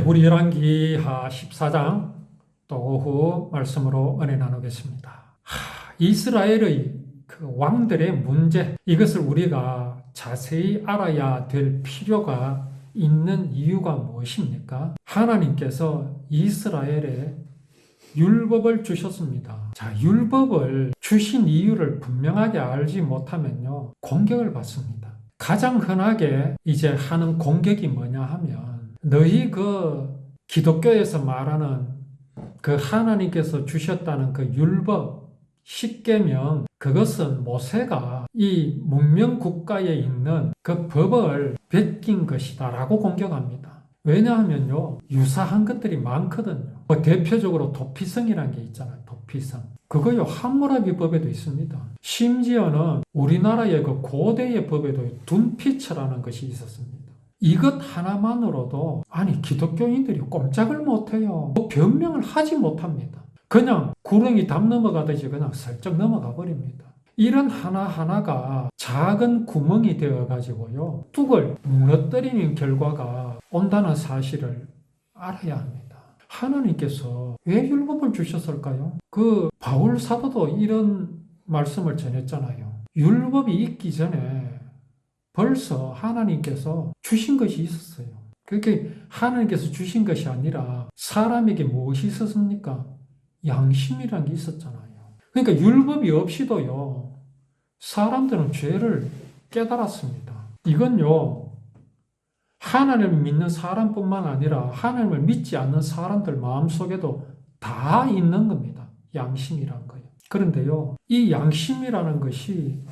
우리 열왕기하 14장 또 오후 말씀으로 은혜 나누겠습니다. 이스라엘의 그 왕들의 문제, 이것을 우리가 자세히 알아야 될 필요가 있는 이유가 무엇입니까? 하나님께서 이스라엘에 율법을 주셨습니다. 자, 율법을 주신 이유를 분명하게 알지 못하면요, 공격을 받습니다. 가장 흔하게 이제 하는 공격이 뭐냐 하면, 너희 그 기독교에서 말하는 그 하나님께서 주셨다는 그 율법, 십계명, 그것은 모세가 이 문명 국가에 있는 그 법을 베낀 것이다 라고 공격합니다. 왜냐하면요, 유사한 것들이 많거든요. 대표적으로 도피성이라는 게 있잖아요. 도피성. 그거요, 함무라비 법에도 있습니다. 심지어는 우리나라의 그 고대의 법에도 둔피처라는 것이 있었습니다. 이것 하나만으로도 기독교인들이 꼼짝을 못해요. 변명을 하지 못합니다. 그냥 구렁이 담 넘어가듯이 그냥 슬쩍 넘어가 버립니다. 이런 하나하나가 작은 구멍이 되어가지고요, 뚝을 무너뜨리는 결과가 온다는 사실을 알아야 합니다. 하나님께서 왜 율법을 주셨을까요? 그 바울 사도도 이런 말씀을 전했잖아요. 율법이 있기 전에 벌써 하나님께서 주신 것이 있었어요. 그렇게 하나님께서 주신 것이 아니라 사람에게 무엇이 있었습니까? 양심이라는 게 있었잖아요. 그러니까 율법이 없이도요, 사람들은 죄를 깨달았습니다. 이건요, 하나님을 믿는 사람뿐만 아니라 하나님을 믿지 않는 사람들 마음속에도 다 있는 겁니다. 양심이란 거예요. 그런데요, 이 양심이라는 것이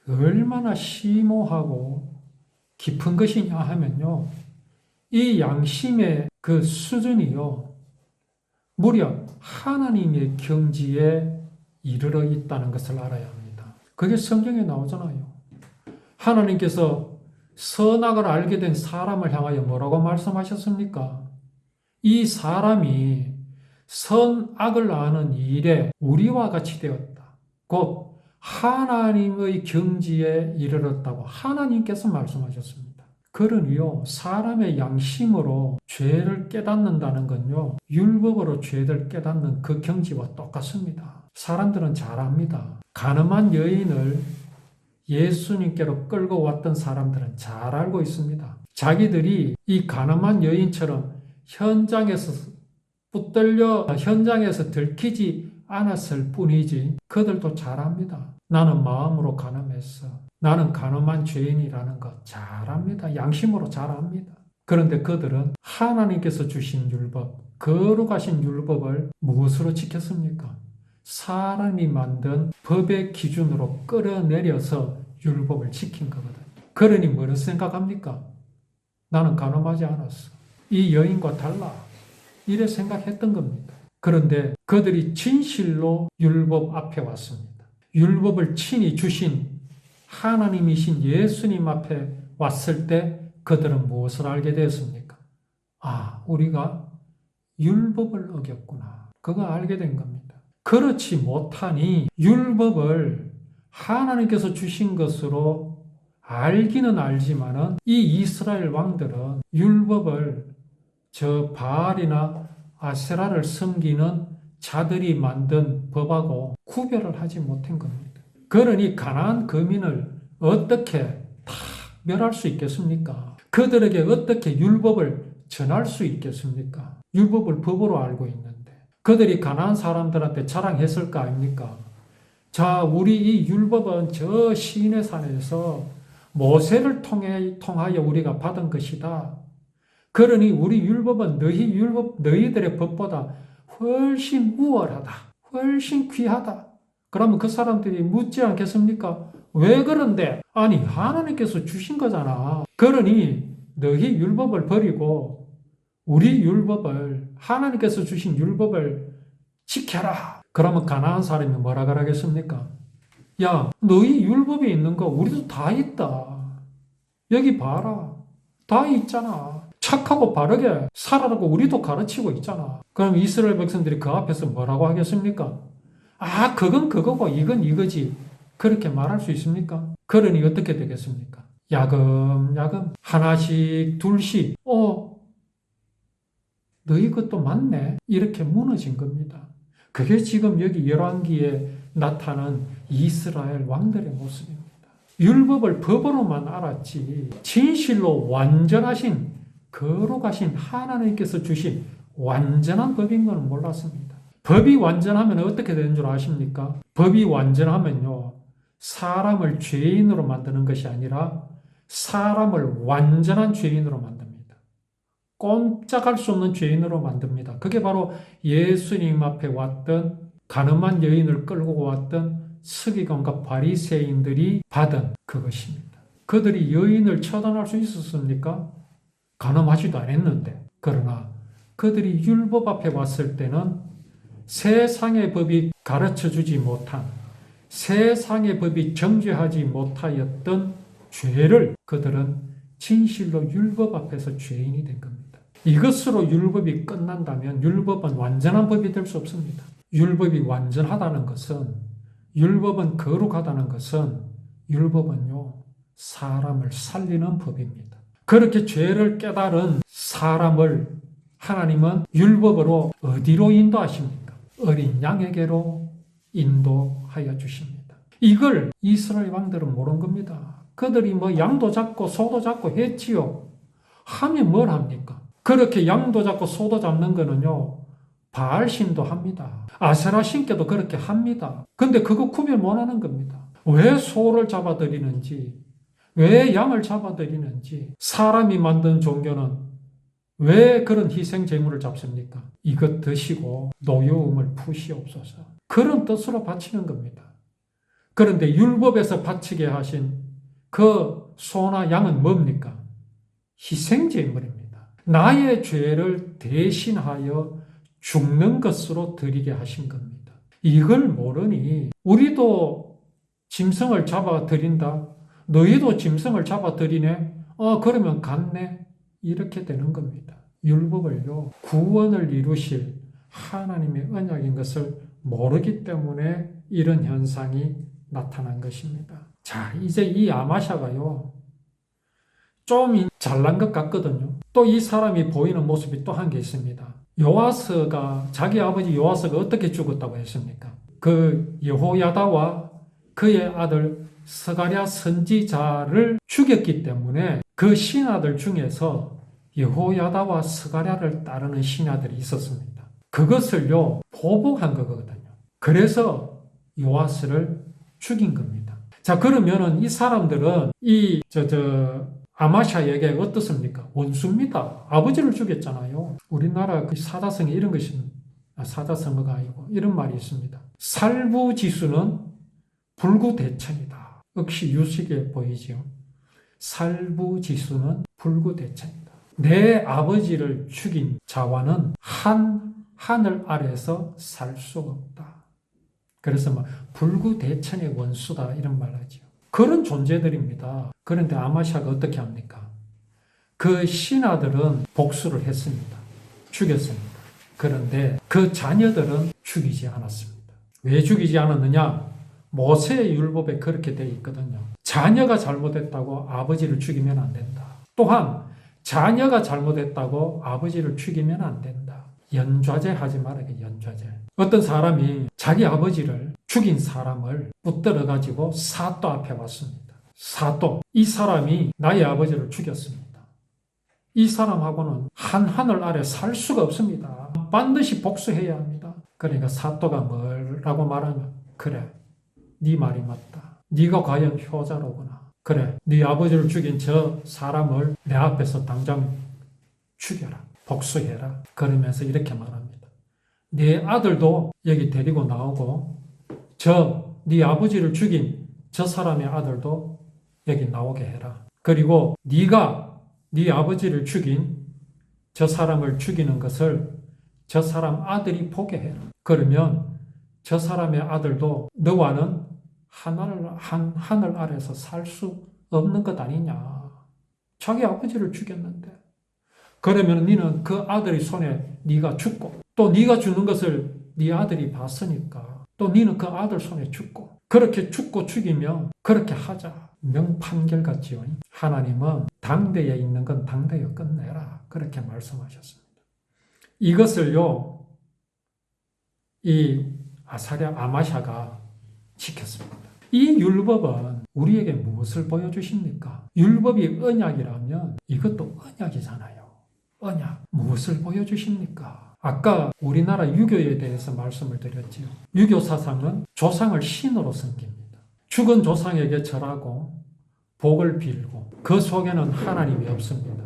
얼마나 심오하고 깊은 것이냐 하면요, 이 양심의 그 수준이요, 무려 하나님의 경지에 이르러 있다는 것을 알아야 합니다. 그게 성경에 나오잖아요. 하나님께서 선악을 알게 된 사람을 향하여 뭐라고 말씀하셨습니까? 이 사람이 선악을 아는 일에 우리와 같이 되었다. 곧 하나님의 경지에 이르렀다고 하나님께서 말씀하셨습니다. 그러니요, 사람의 양심으로 죄를 깨닫는다는 건요, 율법으로 죄를 깨닫는 그 경지와 똑같습니다. 사람들은 잘 압니다. 가늠한 여인을 예수님께로 끌고 왔던 사람들은 잘 알고 있습니다. 자기들이 이 가늠한 여인처럼 현장에서 붙들려 현장에서 들키지 않았을 뿐이지 그들도 잘 압니다. 나는 마음으로 가늠했어. 나는 가늠한 죄인이라는 거 잘 압니다. 양심으로 잘 압니다. 그런데 그들은 하나님께서 주신 율법, 거룩하신 율법을 무엇으로 지켰습니까? 사람이 만든 법의 기준으로 끌어내려서 율법을 지킨 거거든요. 그러니 뭐를 생각합니까? 나는 가늠하지 않았어. 이 여인과 달라. 이래 생각했던 겁니다. 그런데 그들이 진실로 율법 앞에 왔습니다. 율법을 친히 주신 하나님이신 예수님 앞에 왔을 때 그들은 무엇을 알게 되었습니까? 우리가 율법을 어겼구나. 그거 알게 된 겁니다. 그렇지 못하니 율법을 하나님께서 주신 것으로 알기는 알지만은 이 이스라엘 왕들은 율법을 저 바알이나 아세라를 섬기는 자들이 만든 법하고 구별을 하지 못한 겁니다. 그러니 가나안 거민을 어떻게 다 멸할 수 있겠습니까? 그들에게 어떻게 율법을 전할 수 있겠습니까? 율법을 법으로 알고 있는데 그들이 가나안 사람들한테 자랑했을 거 아닙니까? 자, 우리 이 율법은 저 시인의 산에서 모세를 통하여 우리가 받은 것이다. 그러니 우리 율법은 너희들의 법보다 훨씬 우월하다. 훨씬 귀하다. 그러면 그 사람들이 묻지 않겠습니까? 왜 그런데? 하나님께서 주신 거잖아. 그러니 너희 율법을 버리고 우리 율법을, 하나님께서 주신 율법을 지켜라. 그러면 가나안 사람이 뭐라 그러겠습니까? 야, 너희 율법에 있는 거 우리도 다 있다. 여기 봐라. 다 있잖아. 착하고 바르게 살아라고 우리도 가르치고 있잖아. 그럼 이스라엘 백성들이 그 앞에서 뭐라고 하겠습니까? 그건 그거고 이건 이거지. 그렇게 말할 수 있습니까? 그러니 어떻게 되겠습니까? 야금야금 하나씩 둘씩 너희 것도 맞네. 이렇게 무너진 겁니다. 그게 지금 여기 열왕기에 나타난 이스라엘 왕들의 모습입니다. 율법을 법으로만 알았지 진실로 완전하신 거룩하신 하나님께서 주신 완전한 법인 것은 몰랐습니다. 법이 완전하면 어떻게 되는 줄 아십니까? 법이 완전하면요, 사람을 죄인으로 만드는 것이 아니라 사람을 완전한 죄인으로 만듭니다. 꼼짝할 수 없는 죄인으로 만듭니다. 그게 바로 예수님 앞에 왔던 가늠한 여인을 끌고 왔던 서기관과 바리새인들이 받은 그것입니다. 그들이 여인을 처단할 수 있었습니까? 가늠하지도 않았는데. 그러나 그들이 율법 앞에 왔을 때는 세상의 법이 가르쳐주지 못한, 세상의 법이 정죄하지 못하였던 죄를 그들은 진실로 율법 앞에서 죄인이 된 겁니다. 이것으로 율법이 끝난다면 율법은 완전한 법이 될 수 없습니다. 율법이 완전하다는 것은, 율법은 거룩하다는 것은, 율법은요, 사람을 살리는 법입니다. 그렇게 죄를 깨달은 사람을 하나님은 율법으로 어디로 인도하십니까? 어린 양에게로 인도하여 주십니다. 이걸 이스라엘 왕들은 모르는 겁니다. 그들이 뭐 양도 잡고 소도 잡고 했지요. 하면 뭘 합니까? 그렇게 양도 잡고 소도 잡는 거는요, 바알신도 합니다. 아세라 신께도 그렇게 합니다. 근데 그거 구별 못 하는 겁니다. 왜 소를 잡아들이는지, 왜 양을 잡아들이는지, 사람이 만든 종교는 왜 그런 희생 제물을 잡습니까? 이것 드시고 노여움을 푸시옵소서. 그런 뜻으로 바치는 겁니다. 그런데 율법에서 바치게 하신 그 소나 양은 뭡니까? 희생 제물입니다. 나의 죄를 대신하여 죽는 것으로 드리게 하신 겁니다. 이걸 모르니 우리도 짐승을 잡아 드린다. 너희도 짐승을 잡아 드리네. 그러면 갔네. 이렇게 되는 겁니다. 율법을요, 구원을 이루실 하나님의 언약인 것을 모르기 때문에 이런 현상이 나타난 것입니다. 자, 이제 이 아마샤가요, 좀 잘난 것 같거든요. 또 이 사람이 보이는 모습이 또 한 게 있습니다. 요아스가, 자기 아버지 요아스가 어떻게 죽었다고 했습니까? 그 여호야다와 그의 아들 스가랴 선지자를 죽였기 때문에 그 신하들 중에서 여호야다와 스가랴를 따르는 신하들이 있었습니다. 그것을요, 보복한 거거든요. 그래서 요아스를 죽인 겁니다. 자, 그러면은 이 사람들은 이 아마샤에게 어떻습니까? 원수입니다. 아버지를 죽였잖아요. 우리나라 그 사자성에 이런 것이, 사자성어가 아니고 이런 말이 있습니다. 살부지수는 불구대천이다. 역시 유식에 보이지요. 살부지수는 불구대천이다. 내 아버지를 죽인 자와는 하늘 아래서 살 수 없다. 그래서 불구대천의 원수다 이런 말 하죠. 그런 존재들입니다. 그런데 아마샤가 어떻게 합니까? 그 신하들은 복수를 했습니다. 죽였습니다. 그런데 그 자녀들은 죽이지 않았습니다. 왜 죽이지 않았느냐? 모세의 율법에 그렇게 되어 있거든요. 자녀가 잘못했다고 아버지를 죽이면 안 된다. 또한 자녀가 잘못했다고 아버지를 죽이면 안 된다. 연좌제 하지 말아요. 연좌제. 어떤 사람이 자기 아버지를 죽인 사람을 붙들어가지고 사또 앞에 왔습니다. 사또. 이 사람이 나의 아버지를 죽였습니다. 이 사람하고는 하늘 아래 살 수가 없습니다. 반드시 복수해야 합니다. 그러니까 사또가 뭐라고 말하면, 그래, 네 말이 맞다. 네가 과연 효자로구나. 그래, 네 아버지를 죽인 저 사람을 내 앞에서 당장 죽여라. 복수해라. 그러면서 이렇게 말합니다. 네 아들도 여기 데리고 나오고 네 아버지를 죽인 저 사람의 아들도 여기 나오게 해라. 그리고 네가 네 아버지를 죽인 저 사람을 죽이는 것을 저 사람 아들이 보게 해라. 그러면 저 사람의 아들도 너와는 하늘 아래서 살 수 없는 것 아니냐. 자기 아버지를 죽였는데. 그러면 너는 그 아들의 손에 네가 죽고 또 네가 죽는 것을 네 아들이 봤으니까 또 너는 그 아들 손에 죽고 그렇게 죽고 죽이면 그렇게 하자. 명판결 같지요. 하나님은 당대에 있는 건 당대에 끝내라. 그렇게 말씀하셨습니다. 이것을요, 이 아마샤가 지켰습니다. 이 율법은 우리에게 무엇을 보여주십니까? 율법이 언약이라면 이것도 언약이잖아요. 언약. 무엇을 보여주십니까? 아까 우리나라 유교에 대해서 말씀을 드렸지요. 유교 사상은 조상을 신으로 섬깁니다. 죽은 조상에게 절하고 복을 빌고 그 속에는 하나님이 없습니다.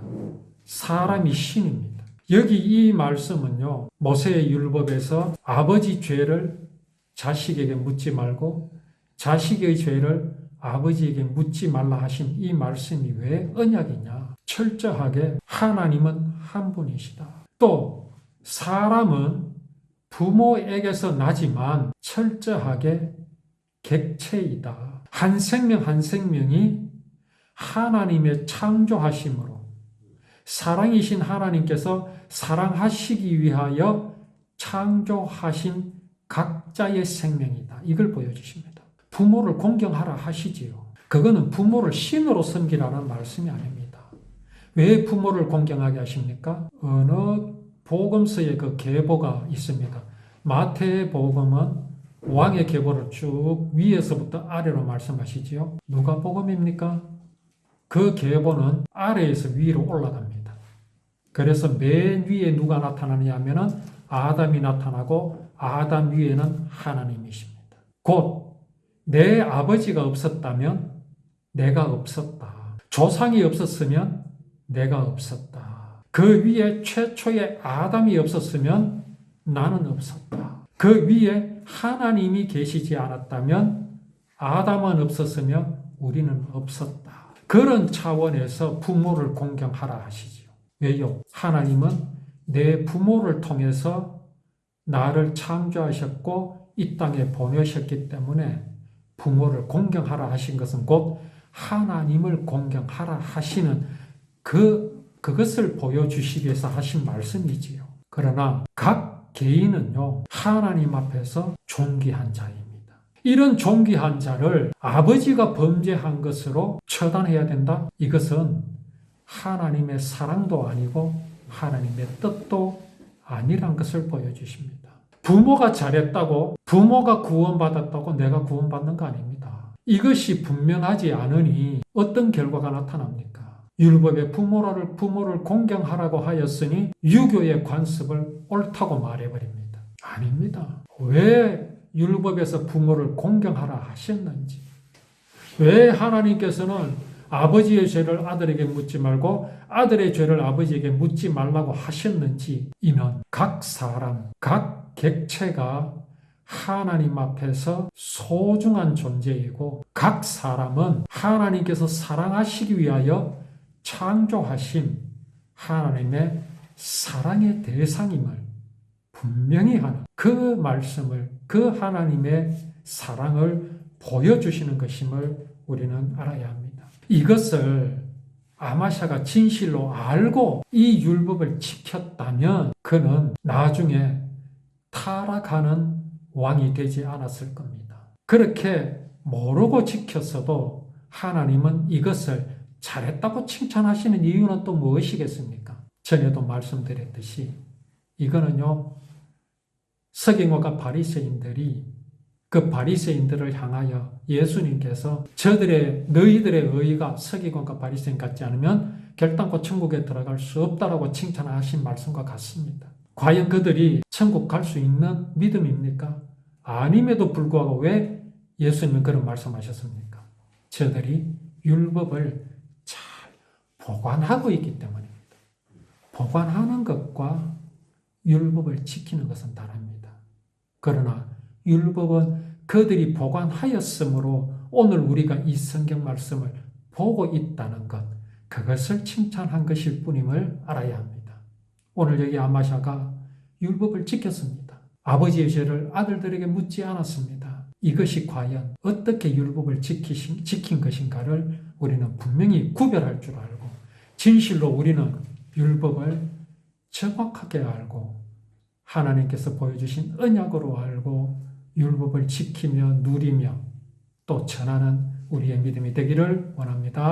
사람이 신입니다. 여기 이 말씀은요, 모세의 율법에서 아버지 죄를 자식에게 묻지 말고 자식의 죄를 아버지에게 묻지 말라 하신 이 말씀이 왜 언약이냐? 철저하게 하나님은 한 분이시다. 또 사람은 부모에게서 나지만 철저하게 객체이다. 한 생명 한 생명이 하나님의 창조하심으로 사랑이신 하나님께서 사랑하시기 위하여 창조하신 각자의 생명이다. 이걸 보여주십니다. 부모를 공경하라 하시지요. 그거는 부모를 신으로 섬기라는 말씀이 아닙니다. 왜 부모를 공경하게 하십니까? 어느 복음서에 그 계보가 있습니다. 마태의 복음은 왕의 계보를 쭉 위에서부터 아래로 말씀하시지요. 누가 복음입니까? 그 계보는 아래에서 위로 올라갑니다. 그래서 맨 위에 누가 나타나느냐 하면은 아담이 나타나고 아담 위에는 하나님이십니다. 곧 내 아버지가 없었다면 내가 없었다. 조상이 없었으면 내가 없었다. 그 위에 최초의 아담이 없었으면 나는 없었다. 그 위에 하나님이 계시지 않았다면 아담은 없었으면 우리는 없었다. 그런 차원에서 부모를 공경하라 하시지요. 왜요? 하나님은 내 부모를 통해서 나를 창조하셨고 이 땅에 보내셨기 때문에 부모를 공경하라 하신 것은 곧 하나님을 공경하라 하시는 그것을 보여주시기 위해서 하신 말씀이지요. 그러나 각 개인은요, 하나님 앞에서 존귀한 자입니다. 이런 존귀한 자를 아버지가 범죄한 것으로 처단해야 된다? 이것은 하나님의 사랑도 아니고 하나님의 뜻도 아니란 것을 보여주십니다. 부모가 잘했다고, 부모가 구원받았다고 내가 구원받는 거 아닙니다. 이것이 분명하지 않으니 어떤 결과가 나타납니까? 율법의 부모를 공경하라고 하였으니 유교의 관습을 옳다고 말해버립니다. 아닙니다. 왜 율법에서 부모를 공경하라 하셨는지, 왜 하나님께서는 아버지의 죄를 아들에게 묻지 말고 아들의 죄를 아버지에게 묻지 말라고 하셨는지, 이는 각 사람, 각 객체가 하나님 앞에서 소중한 존재이고 각 사람은 하나님께서 사랑하시기 위하여 창조하신 하나님의 사랑의 대상임을 분명히 하는 그 말씀을, 그 하나님의 사랑을 보여주시는 것임을 우리는 알아야 합니다. 이것을 아마샤가 진실로 알고 이 율법을 지켰다면 그는 나중에 타락하는 왕이 되지 않았을 겁니다. 그렇게 모르고 지켰어도 하나님은 이것을 잘했다고 칭찬하시는 이유는 또 무엇이겠습니까? 전에도 말씀드렸듯이 이거는요, 서기관과 바리새인들이 그 바리새인들을 향하여 예수님께서 너희들의 의의가 서기관과 바리새인 같지 않으면 결단코 천국에 들어갈 수 없다라고 칭찬하신 말씀과 같습니다. 과연 그들이 천국 갈 수 있는 믿음입니까? 아님에도 불구하고 왜 예수님은 그런 말씀하셨습니까? 저들이 율법을 잘 보관하고 있기 때문입니다. 보관하는 것과 율법을 지키는 것은 다릅니다. 그러나 율법은 그들이 보관하였으므로 오늘 우리가 이 성경 말씀을 보고 있다는 것, 그것을 칭찬한 것일 뿐임을 알아야 합니다. 오늘 여기 아마샤가 율법을 지켰습니다. 아버지의 죄를 아들들에게 묻지 않았습니다. 이것이 과연 어떻게 율법을 지킨 것인가를 우리는 분명히 구별할 줄 알고, 진실로 우리는 율법을 정확하게 알고 하나님께서 보여주신 언약으로 알고 율법을 지키며 누리며 또 전하는 우리의 믿음이 되기를 원합니다.